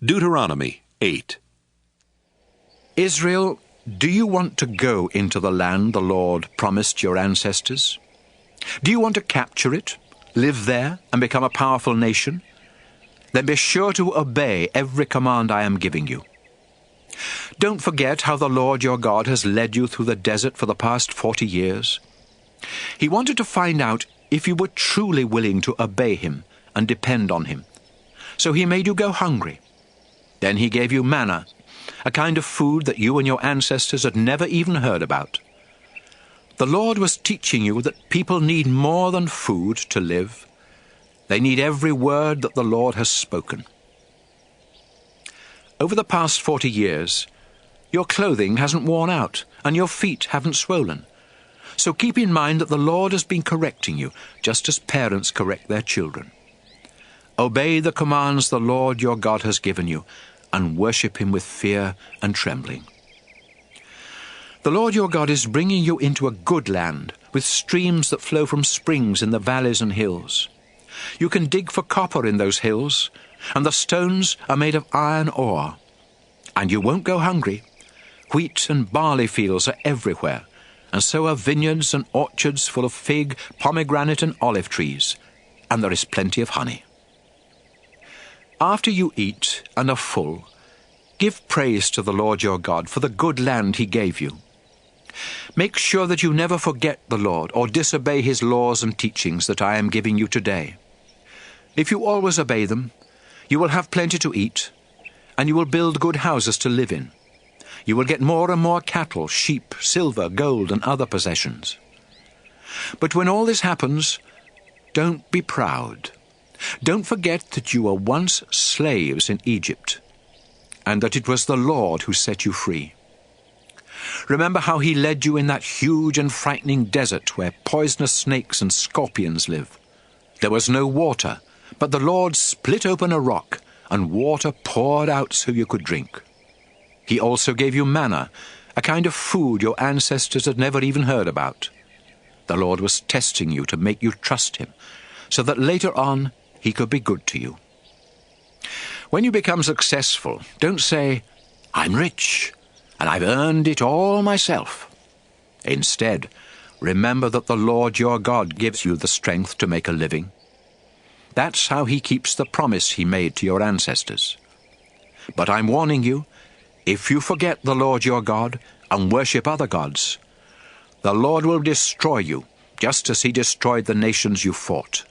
Deuteronomy 8. Israel, do you want to go into the land the Lord promised your ancestors? Do you want to capture it, live there, and become a powerful nation? Then be sure to obey every command I am giving you. Don't forget how the Lord your God has led you through the desert for the past 40 years. He wanted to find out if you were truly willing to obey him and depend on him. So he made you go hungry. Then he gave you manna, a kind of food that you and your ancestors had never even heard about. The Lord was teaching you that people need more than food to live. They need every word that the Lord has spoken. Over the past 40 years, your clothing hasn't worn out and your feet haven't swollen. So keep in mind that the Lord has been correcting you, just as parents correct their children. Obey the commands the Lord your God has given you, and worship him with fear and trembling. The Lord your God is bringing you into a good land, with streams that flow from springs in the valleys and hills. You can dig for copper in those hills, and the stones are made of iron ore. And you won't go hungry. Wheat and barley fields are everywhere, and so are vineyards and orchards full of fig, pomegranate and olive trees, and there is plenty of honey. After you eat and are full, give praise to the Lord your God for the good land he gave you. Make sure that you never forget the Lord or disobey his laws and teachings that I am giving you today. If you always obey them, you will have plenty to eat, and you will build good houses to live in. You will get more and more cattle, sheep, silver, gold, and other possessions. But when all this happens, don't be proud. Don't forget that you were once slaves in Egypt, and that it was the Lord who set you free. Remember how he led you in that huge and frightening desert where poisonous snakes and scorpions live. There was no water, but the Lord split open a rock, and water poured out so you could drink. He also gave you manna, a kind of food your ancestors had never even heard about. The Lord was testing you to make you trust him, so that later on he could be good to you. When you become successful, don't say, "I'm rich, and I've earned it all myself." Instead, remember that the Lord your God gives you the strength to make a living. That's how he keeps the promise he made to your ancestors. But I'm warning you, if you forget the Lord your God and worship other gods, the Lord will destroy you, just as he destroyed the nations you fought.